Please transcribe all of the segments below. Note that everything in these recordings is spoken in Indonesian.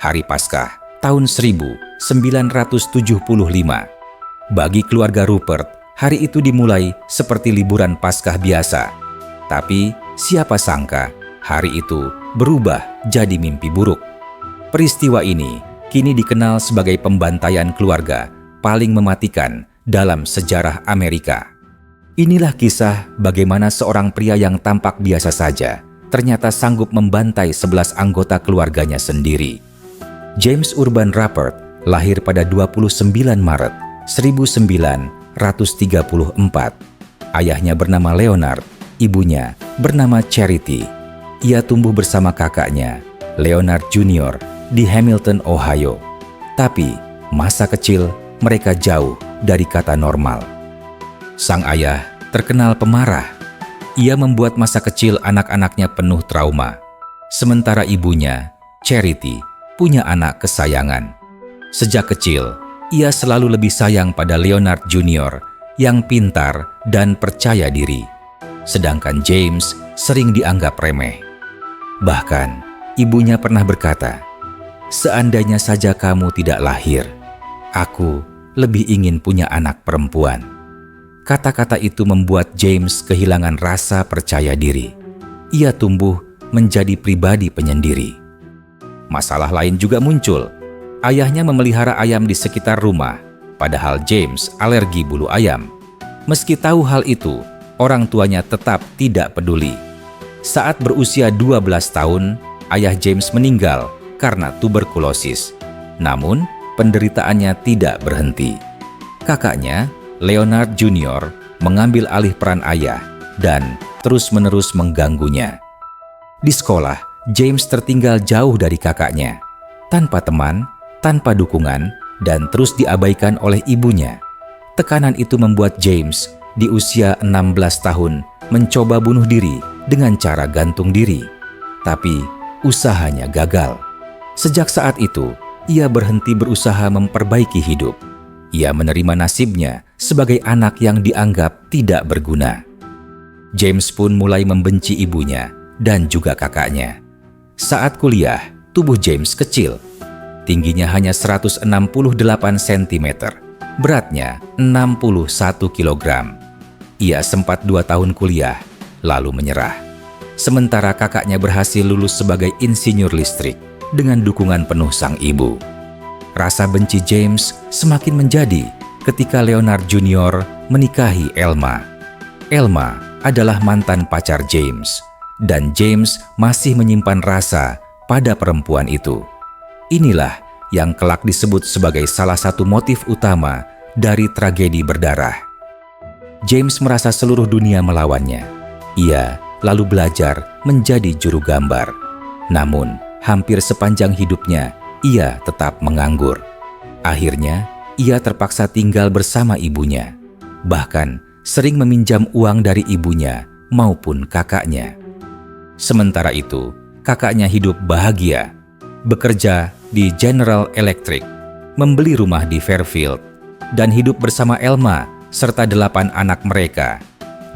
Hari Paskah tahun 1975. Bagi keluarga Rupert, hari itu dimulai seperti liburan Paskah biasa. Tapi siapa sangka hari itu berubah jadi mimpi buruk. Peristiwa ini kini dikenal sebagai pembantaian keluarga paling mematikan dalam sejarah Amerika. Inilah kisah bagaimana seorang pria yang tampak biasa saja ternyata sanggup membantai 11 anggota keluarganya sendiri. James Urban Ruppert lahir pada 29 Maret 1934. Ayahnya bernama Leonard, ibunya bernama Charity. Ia tumbuh bersama kakaknya, Leonard Jr., di Hamilton, Ohio. Tapi masa kecil mereka jauh dari kata normal. Sang ayah terkenal pemarah. Ia membuat masa kecil anak-anaknya penuh trauma. Sementara ibunya, Charity, punya anak kesayangan. Sejak kecil, ia selalu lebih sayang pada Leonard Jr. yang pintar dan percaya diri. Sedangkan James sering dianggap remeh. Bahkan, ibunya pernah berkata, "Seandainya saja kamu tidak lahir, aku lebih ingin punya anak perempuan." Kata-kata itu membuat James kehilangan rasa percaya diri. Ia tumbuh menjadi pribadi penyendiri. Masalah lain juga muncul. Ayahnya memelihara ayam di sekitar rumah, padahal James alergi bulu ayam. Meski tahu hal itu, orang tuanya tetap tidak peduli. Saat berusia 12 tahun, ayah James meninggal karena tuberkulosis. Namun, penderitaannya tidak berhenti. Kakaknya, Leonard Jr., mengambil alih peran ayah dan terus-menerus mengganggunya. Di sekolah, James tertinggal jauh dari kakaknya, tanpa teman, tanpa dukungan, dan terus diabaikan oleh ibunya. Tekanan itu membuat James di usia 16 tahun mencoba bunuh diri dengan cara gantung diri. Tapi usahanya gagal. Sejak saat itu, ia berhenti berusaha memperbaiki hidup. Ia menerima nasibnya sebagai anak yang dianggap tidak berguna. James pun mulai membenci ibunya dan juga kakaknya. Saat kuliah, tubuh James kecil. Tingginya hanya 168 cm, beratnya 61 kg. Ia sempat 2 tahun kuliah, lalu menyerah. Sementara kakaknya berhasil lulus sebagai insinyur listrik dengan dukungan penuh sang ibu. Rasa benci James semakin menjadi ketika Leonard Jr. menikahi Elma. Elma adalah mantan pacar James, dan James masih menyimpan rasa pada perempuan itu. Inilah yang kelak disebut sebagai salah satu motif utama dari tragedi berdarah. James merasa seluruh dunia melawannya. Ia lalu belajar menjadi juru gambar. Namun, hampir sepanjang hidupnya, ia tetap menganggur. Akhirnya, ia terpaksa tinggal bersama ibunya. Bahkan, sering meminjam uang dari ibunya maupun kakaknya. Sementara itu, kakaknya hidup bahagia, bekerja di General Electric, membeli rumah di Fairfield, dan hidup bersama Elma serta 8 anak mereka.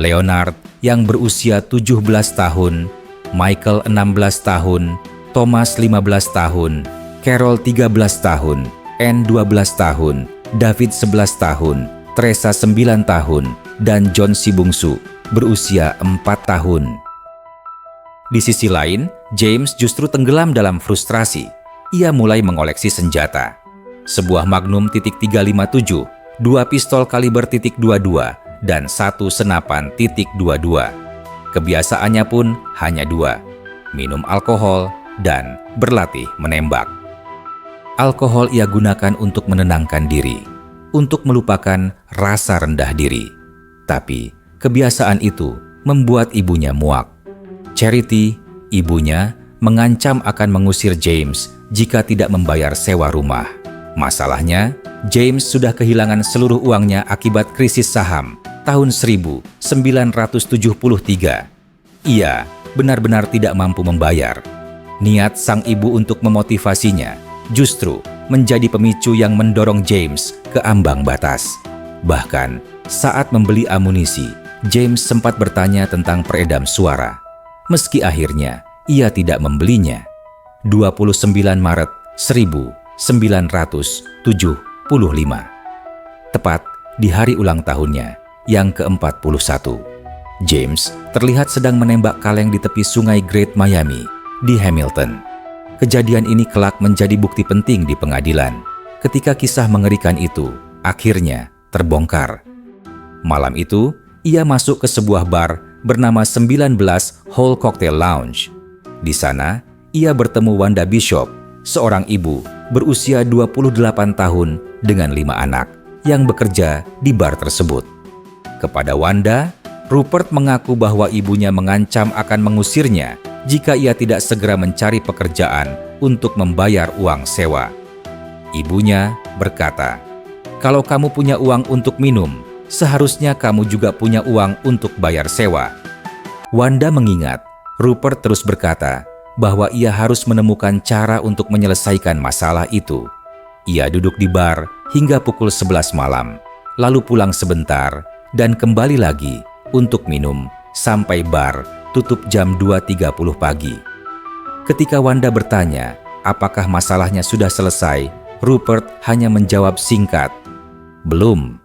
Leonard yang berusia 17 tahun, Michael 16 tahun, Thomas 15 tahun, Carol 13 tahun, Anne 12 tahun, David 11 tahun, Teresa 9 tahun, dan John si bungsu berusia 4 tahun. Di sisi lain, James justru tenggelam dalam frustrasi. Ia mulai mengoleksi senjata. Sebuah Magnum .357, 2 pistol kaliber .22, dan 1 senapan .22. Kebiasaannya pun hanya 2, minum alkohol dan berlatih menembak. Alkohol ia gunakan untuk menenangkan diri, untuk melupakan rasa rendah diri. Tapi kebiasaan itu membuat ibunya muak. Charity, ibunya, mengancam akan mengusir James jika tidak membayar sewa rumah. Masalahnya, James sudah kehilangan seluruh uangnya akibat krisis saham tahun 1973. Ia benar-benar tidak mampu membayar. Niat sang ibu untuk memotivasinya justru menjadi pemicu yang mendorong James ke ambang batas. Bahkan, saat membeli amunisi, James sempat bertanya tentang peredam suara. Meski akhirnya ia tidak membelinya. 29 Maret 1975. Tepat di hari ulang tahunnya yang ke-41, James terlihat sedang menembak kaleng di tepi sungai Great Miami di Hamilton. Kejadian ini kelak menjadi bukti penting di pengadilan ketika kisah mengerikan itu akhirnya terbongkar. Malam itu, ia masuk ke sebuah bar bernama 19 Hole Cocktail Lounge. Di sana, ia bertemu Wanda Bishop, seorang ibu berusia 28 tahun dengan 5 anak yang bekerja di bar tersebut. Kepada Wanda, Rupert mengaku bahwa ibunya mengancam akan mengusirnya jika ia tidak segera mencari pekerjaan untuk membayar uang sewa. Ibunya berkata, "Kalau kamu punya uang untuk minum, seharusnya kamu juga punya uang untuk bayar sewa." Wanda mengingat Rupert terus berkata bahwa ia harus menemukan cara untuk menyelesaikan masalah itu. Ia duduk di bar hingga pukul 11 malam, lalu pulang sebentar dan kembali lagi untuk minum sampai bar tutup jam 2.30 pagi. Ketika Wanda bertanya apakah masalahnya sudah selesai, Rupert hanya menjawab singkat, "Belum."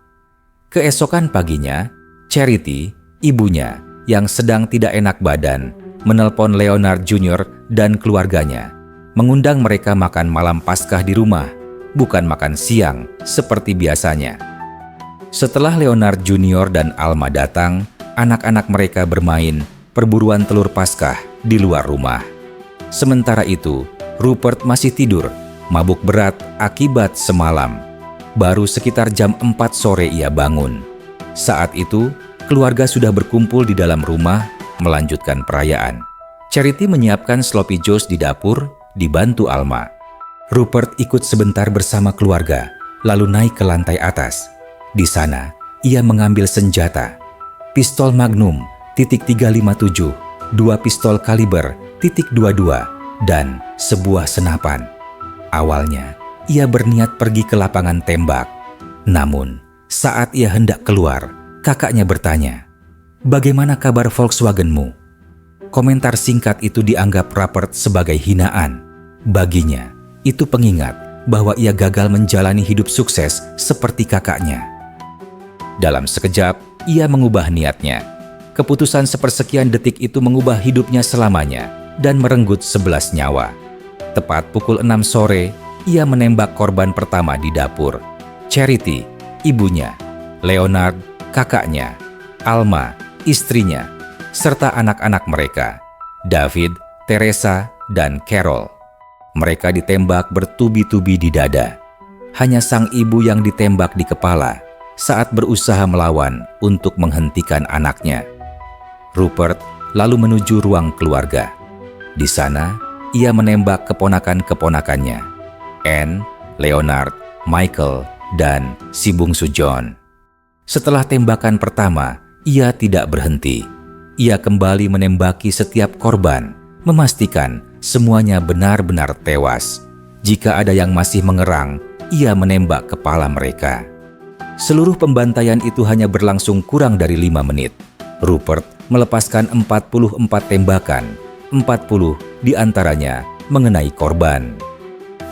Keesokan paginya, Charity, ibunya yang sedang tidak enak badan, menelpon Leonard Jr. dan keluarganya, mengundang mereka makan malam Paskah di rumah, bukan makan siang seperti biasanya. Setelah Leonard Jr. dan Alma datang, anak-anak mereka bermain perburuan telur Paskah di luar rumah. Sementara itu, Rupert masih tidur, mabuk berat akibat semalam. Baru sekitar jam 4 sore ia bangun. Saat itu, keluarga sudah berkumpul di dalam rumah melanjutkan perayaan. Charity menyiapkan sloppy joes di dapur, dibantu Alma. Rupert ikut sebentar bersama keluarga, lalu naik ke lantai atas. Di sana, ia mengambil senjata, pistol Magnum .357, 2 pistol kaliber .22, dan sebuah senapan. Awalnya, ia berniat pergi ke lapangan tembak. Namun, saat ia hendak keluar, kakaknya bertanya, "Bagaimana kabar Volkswagen-mu?" Komentar singkat itu dianggap Rupert sebagai hinaan. Baginya, itu pengingat bahwa ia gagal menjalani hidup sukses seperti kakaknya. Dalam sekejap, ia mengubah niatnya. Keputusan sepersekian detik itu mengubah hidupnya selamanya dan merenggut 11 nyawa. Tepat pukul 6 sore, ia menembak korban pertama di dapur. Charity, ibunya, Leonard, kakaknya, Alma, istrinya, serta anak-anak mereka, David, Teresa, dan Carol. Mereka ditembak bertubi-tubi di dada. Hanya sang ibu yang ditembak di kepala saat berusaha melawan untuk menghentikan anaknya. Rupert lalu menuju ruang keluarga. Di sana, ia menembak keponakan-keponakannya, Anne, Leonard, Michael, dan si bungsu John. Setelah tembakan pertama, ia tidak berhenti. Ia kembali menembaki setiap korban, memastikan semuanya benar-benar tewas. Jika ada yang masih mengerang, ia menembak kepala mereka. Seluruh pembantaian itu hanya berlangsung kurang dari 5 menit. Rupert melepaskan 44 tembakan, 40 diantaranya mengenai korban.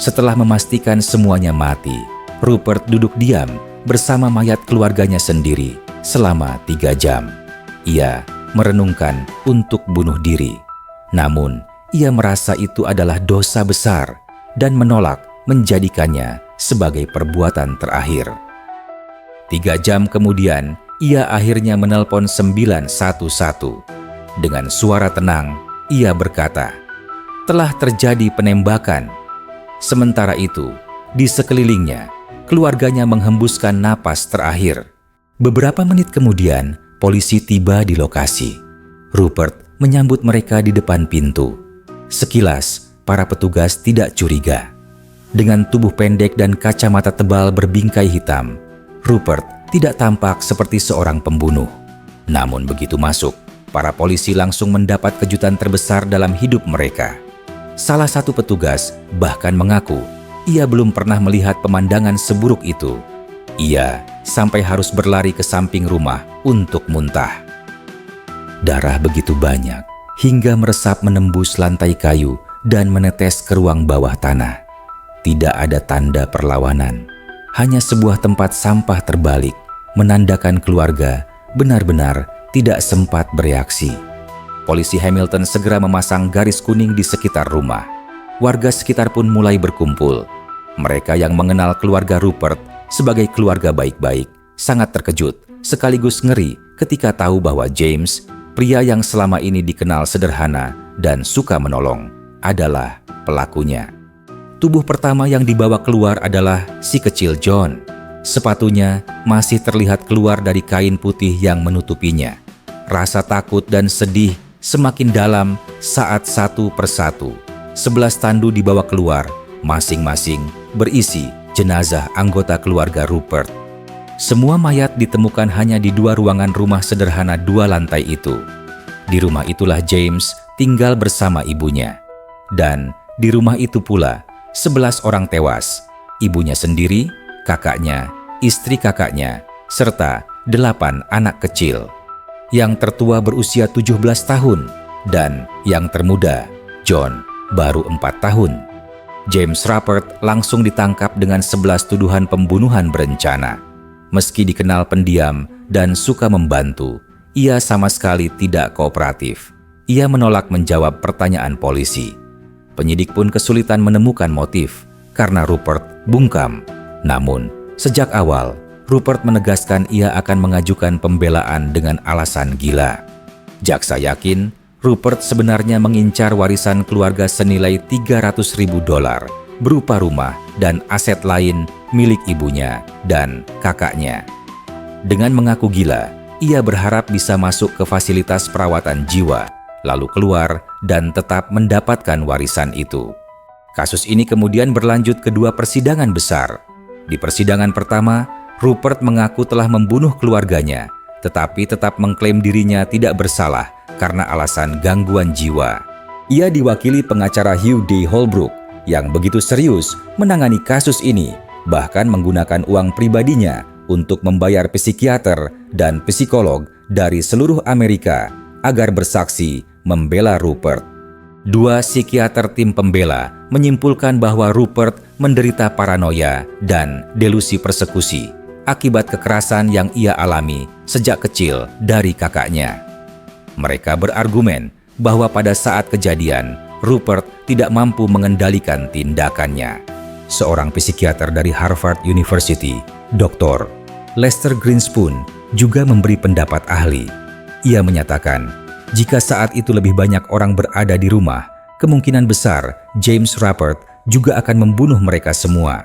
Setelah memastikan semuanya mati, Rupert duduk diam bersama mayat keluarganya sendiri selama 3 jam. Ia merenungkan untuk bunuh diri. Namun, ia merasa itu adalah dosa besar dan menolak menjadikannya sebagai perbuatan terakhir. 3 jam kemudian, ia akhirnya menelpon 911. Dengan suara tenang, ia berkata, "Telah terjadi penembakan." Sementara itu, di sekelilingnya, keluarganya menghembuskan napas terakhir. Beberapa menit kemudian, polisi tiba di lokasi. Rupert menyambut mereka di depan pintu. Sekilas, para petugas tidak curiga. Dengan tubuh pendek dan kacamata tebal berbingkai hitam, Rupert tidak tampak seperti seorang pembunuh. Namun begitu masuk, para polisi langsung mendapat kejutan terbesar dalam hidup mereka. Salah satu petugas bahkan mengaku ia belum pernah melihat pemandangan seburuk itu. Ia sampai harus berlari ke samping rumah untuk muntah. Darah begitu banyak hingga meresap menembus lantai kayu dan menetes ke ruang bawah tanah. Tidak ada tanda perlawanan, hanya sebuah tempat sampah terbalik, menandakan keluarga benar-benar tidak sempat bereaksi. Polisi Hamilton segera memasang garis kuning di sekitar rumah. Warga sekitar pun mulai berkumpul. Mereka yang mengenal keluarga Rupert sebagai keluarga baik-baik sangat terkejut sekaligus ngeri ketika tahu bahwa James, pria yang selama ini dikenal sederhana dan suka menolong, adalah pelakunya. Tubuh pertama yang dibawa keluar adalah si kecil John. Sepatunya masih terlihat keluar dari kain putih yang menutupinya. Rasa takut dan sedih semakin dalam saat satu persatu 11 tandu dibawa keluar, masing-masing berisi jenazah anggota keluarga Rupert. Semua mayat ditemukan hanya di 2 ruangan rumah sederhana 2 lantai itu. Di rumah itulah James tinggal bersama ibunya. Dan di rumah itu pula 11 orang tewas, ibunya sendiri, kakaknya, istri kakaknya, serta 8 anak kecil. Yang tertua berusia 17 tahun dan yang termuda, John, baru 4 tahun. James Rupert langsung ditangkap dengan 11 tuduhan pembunuhan berencana. Meski dikenal pendiam dan suka membantu, ia sama sekali tidak kooperatif. Ia menolak menjawab pertanyaan polisi. Penyidik pun kesulitan menemukan motif karena Rupert bungkam. Namun, sejak awal, Rupert menegaskan ia akan mengajukan pembelaan dengan alasan gila. Jaksa yakin Rupert sebenarnya mengincar warisan keluarga senilai $300.000 berupa rumah dan aset lain milik ibunya dan kakaknya. Dengan mengaku gila, ia berharap bisa masuk ke fasilitas perawatan jiwa, lalu keluar dan tetap mendapatkan warisan itu. Kasus ini kemudian berlanjut ke 2 persidangan besar. Di persidangan pertama, Rupert mengaku telah membunuh keluarganya, tetapi tetap mengklaim dirinya tidak bersalah karena alasan gangguan jiwa. Ia diwakili pengacara Hugh D. Holbrook yang begitu serius menangani kasus ini, bahkan menggunakan uang pribadinya untuk membayar psikiater dan psikolog dari seluruh Amerika agar bersaksi membela Rupert. 2 psikiater tim pembela menyimpulkan bahwa Rupert menderita paranoia dan delusi persekusi akibat kekerasan yang ia alami sejak kecil dari kakaknya. Mereka berargumen bahwa pada saat kejadian, Rupert tidak mampu mengendalikan tindakannya. Seorang psikiater dari Harvard University, Dr. Lester Greenspoon, juga memberi pendapat ahli. Ia menyatakan, jika saat itu lebih banyak orang berada di rumah, kemungkinan besar James Rupert juga akan membunuh mereka semua.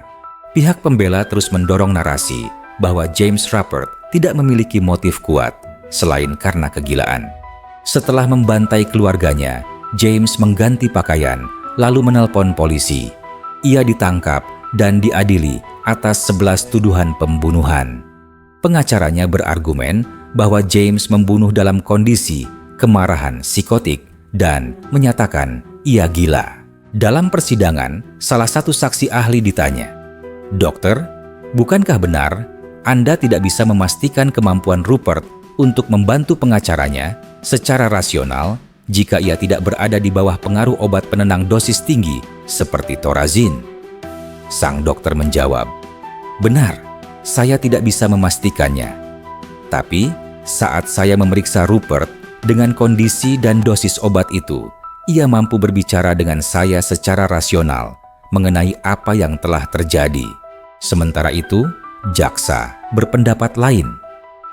Pihak pembela terus mendorong narasi bahwa James Rupert tidak memiliki motif kuat selain karena kegilaan. Setelah membantai keluarganya, James mengganti pakaian lalu menelpon polisi. Ia ditangkap dan diadili atas 11 tuduhan pembunuhan. Pengacaranya berargumen bahwa James membunuh dalam kondisi kemarahan psikotik dan menyatakan ia gila. Dalam persidangan, salah satu saksi ahli ditanya, "Dokter, bukankah benar Anda tidak bisa memastikan kemampuan Rupert untuk membantu pengacaranya secara rasional jika ia tidak berada di bawah pengaruh obat penenang dosis tinggi seperti Thorazine?" Sang dokter menjawab, "Benar, saya tidak bisa memastikannya. Tapi saat saya memeriksa Rupert dengan kondisi dan dosis obat itu, ia mampu berbicara dengan saya secara rasional mengenai apa yang telah terjadi." Sementara itu, jaksa berpendapat lain.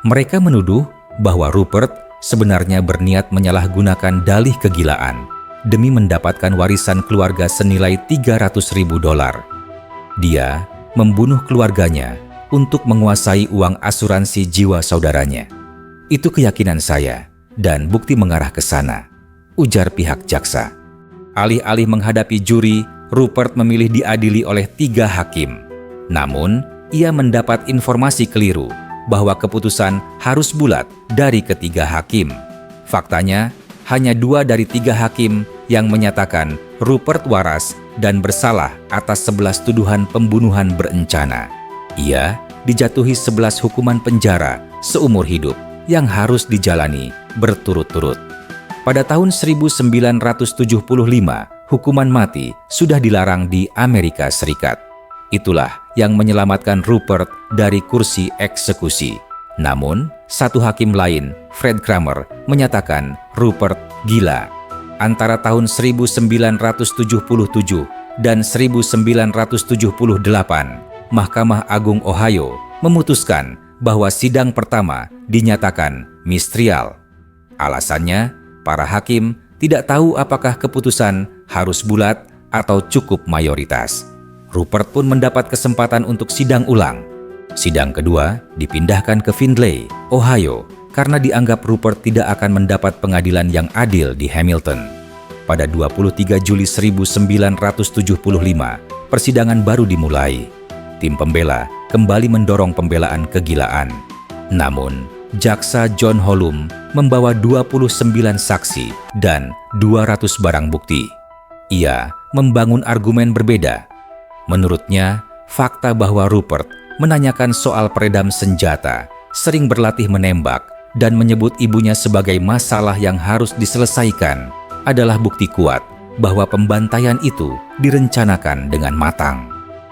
Mereka menuduh bahwa Rupert sebenarnya berniat menyalahgunakan dalih kegilaan demi mendapatkan warisan keluarga senilai $300.000. Dia membunuh keluarganya untuk menguasai uang asuransi jiwa saudaranya. Itu keyakinan saya dan bukti mengarah ke sana, ujar pihak jaksa. Alih-alih menghadapi juri, Rupert memilih diadili oleh 3 hakim. Namun, ia mendapat informasi keliru bahwa keputusan harus bulat dari ketiga hakim. Faktanya, hanya 2 dari 3 hakim yang menyatakan Rupert waras dan bersalah atas 11 tuduhan pembunuhan berencana. Ia dijatuhi 11 hukuman penjara seumur hidup yang harus dijalani berturut-turut. Pada tahun 1975, hukuman mati sudah dilarang di Amerika Serikat. Itulah yang menyelamatkan Rupert dari kursi eksekusi. Namun, satu hakim lain, Fred Kramer, menyatakan Rupert gila. Antara tahun 1977 dan 1978, Mahkamah Agung Ohio memutuskan bahwa sidang pertama dinyatakan mistrial. Alasannya, para hakim tidak tahu apakah keputusan harus bulat atau cukup mayoritas. Rupert pun mendapat kesempatan untuk sidang ulang. Sidang kedua dipindahkan ke Findlay, Ohio, karena dianggap Rupert tidak akan mendapat pengadilan yang adil di Hamilton. Pada 23 Juli 1975, persidangan baru dimulai. Tim pembela kembali mendorong pembelaan kegilaan. Namun, jaksa John Holum membawa 29 saksi dan 200 barang bukti. Ia membangun argumen berbeda. Menurutnya, fakta bahwa Rupert menanyakan soal peredam senjata, sering berlatih menembak, dan menyebut ibunya sebagai masalah yang harus diselesaikan adalah bukti kuat bahwa pembantaian itu direncanakan dengan matang.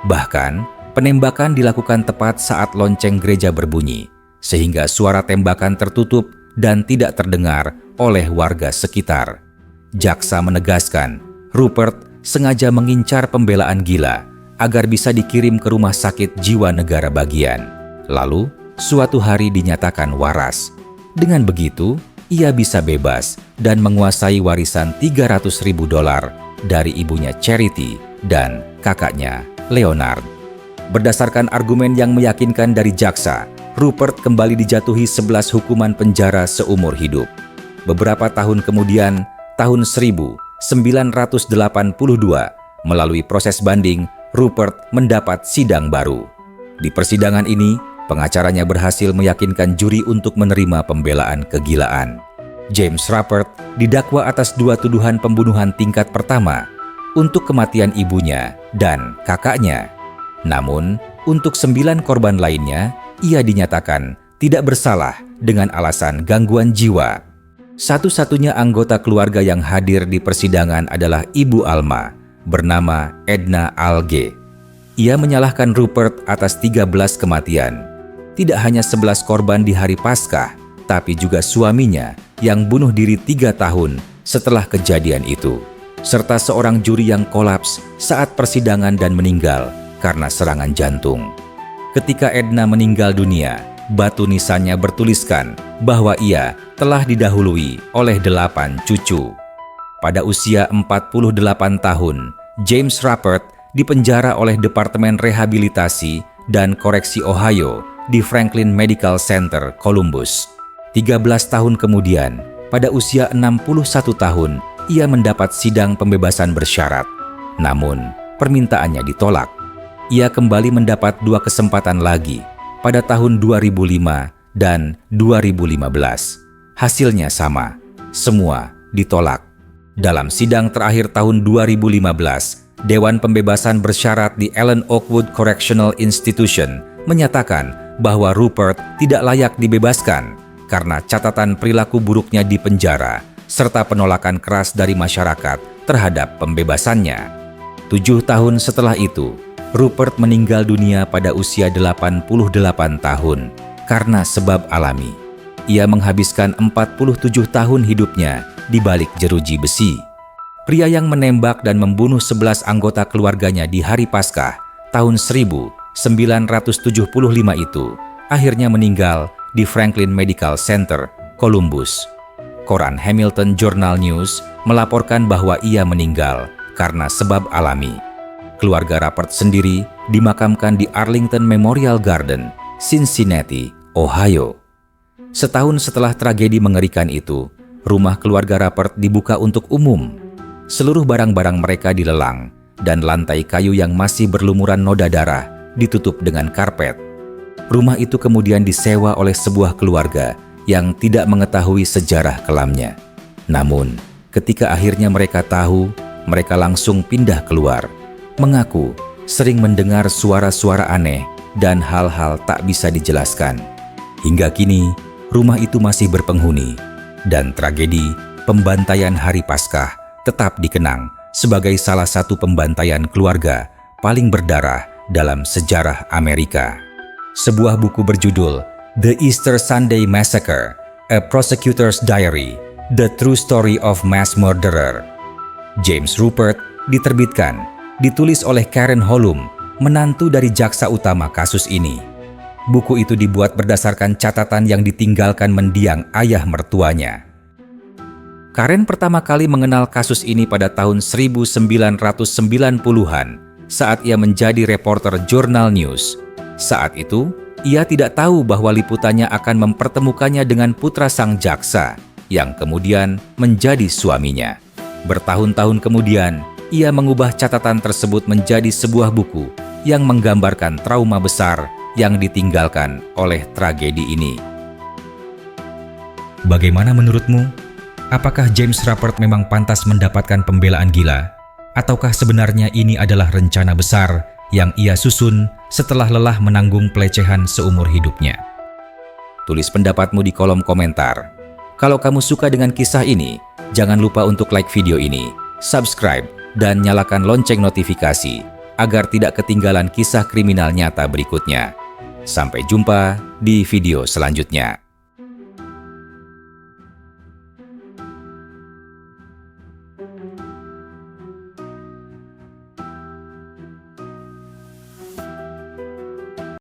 Bahkan, penembakan dilakukan tepat saat lonceng gereja berbunyi, sehingga suara tembakan tertutup dan tidak terdengar oleh warga sekitar. Jaksa menegaskan, Rupert sengaja mengincar pembelaan gila agar bisa dikirim ke rumah sakit jiwa negara bagian. Lalu, suatu hari dinyatakan waras. Dengan begitu, ia bisa bebas dan menguasai warisan $300.000 dari ibunya Charity dan kakaknya Leonard. Berdasarkan argumen yang meyakinkan dari jaksa, Rupert kembali dijatuhi 11 hukuman penjara seumur hidup. Beberapa tahun kemudian, tahun 1982, melalui proses banding, Rupert mendapat sidang baru. Di persidangan ini, pengacaranya berhasil meyakinkan juri untuk menerima pembelaan kegilaan. James Rupert didakwa atas 2 tuduhan pembunuhan tingkat pertama untuk kematian ibunya dan kakaknya. Namun, untuk 9 korban lainnya, ia dinyatakan tidak bersalah dengan alasan gangguan jiwa. Satu-satunya anggota keluarga yang hadir di persidangan adalah Ibu Alma, bernama Edna Alge. Ia menyalahkan Rupert atas 13 kematian. Tidak hanya 11 korban di hari Paskah, tapi juga suaminya yang bunuh diri 3 tahun setelah kejadian itu, serta seorang juri yang kolaps saat persidangan dan meninggal karena serangan jantung. Ketika Edna meninggal dunia, batu nisannya bertuliskan bahwa ia telah didahului oleh 8 cucu. Pada usia 48 tahun, James Rupert dipenjara oleh Departemen Rehabilitasi dan Koreksi Ohio di Franklin Medical Center, Columbus. 13 tahun kemudian, pada usia 61 tahun, ia mendapat sidang pembebasan bersyarat. Namun, permintaannya ditolak. Ia kembali mendapat 2 kesempatan lagi pada tahun 2005 dan 2015. Hasilnya sama, semua ditolak. Dalam sidang terakhir tahun 2015, Dewan Pembebasan Bersyarat di Allen Oakwood Correctional Institution menyatakan bahwa Rupert tidak layak dibebaskan karena catatan perilaku buruknya di penjara serta penolakan keras dari masyarakat terhadap pembebasannya. 7 tahun setelah itu, Rupert meninggal dunia pada usia 88 tahun karena sebab alami. Ia menghabiskan 47 tahun hidupnya di balik jeruji besi. Pria yang menembak dan membunuh 11 anggota keluarganya di hari Paskah tahun 1975 itu akhirnya meninggal di Franklin Medical Center, Columbus. Koran Hamilton Journal News melaporkan bahwa ia meninggal karena sebab alami. Keluarga Rupert sendiri dimakamkan di Arlington Memorial Garden, Cincinnati, Ohio. Setahun setelah tragedi mengerikan itu, rumah keluarga Rupert dibuka untuk umum. Seluruh barang-barang mereka dilelang, dan lantai kayu yang masih berlumuran noda darah ditutup dengan karpet. Rumah itu kemudian disewa oleh sebuah keluarga yang tidak mengetahui sejarah kelamnya. Namun, ketika akhirnya mereka tahu, mereka langsung pindah keluar, mengaku sering mendengar suara-suara aneh dan hal-hal tak bisa dijelaskan. Hingga kini, rumah itu masih berpenghuni, dan tragedi pembantaian hari Paskah tetap dikenang sebagai salah satu pembantaian keluarga paling berdarah dalam sejarah Amerika. Sebuah buku berjudul The Easter Sunday Massacre, A Prosecutor's Diary, The True Story of Mass Murderer, James Ruppert, diterbitkan, ditulis oleh Karen Holum, menantu dari jaksa utama kasus ini. Buku itu dibuat berdasarkan catatan yang ditinggalkan mendiang ayah mertuanya. Karen pertama kali mengenal kasus ini pada tahun 1990-an saat ia menjadi reporter jurnal News. Saat itu, ia tidak tahu bahwa liputannya akan mempertemukannya dengan putra sang jaksa, yang kemudian menjadi suaminya. Bertahun-tahun kemudian, ia mengubah catatan tersebut menjadi sebuah buku yang menggambarkan trauma besar yang ditinggalkan oleh tragedi ini. Bagaimana menurutmu? Apakah James Ruppert memang pantas mendapatkan pembelaan gila? Ataukah sebenarnya ini adalah rencana besar yang ia susun setelah lelah menanggung pelecehan seumur hidupnya? Tulis pendapatmu di kolom komentar. Kalau kamu suka dengan kisah ini, jangan lupa untuk like video ini, subscribe, dan nyalakan lonceng notifikasi agar tidak ketinggalan kisah kriminal nyata berikutnya. Sampai jumpa di video selanjutnya.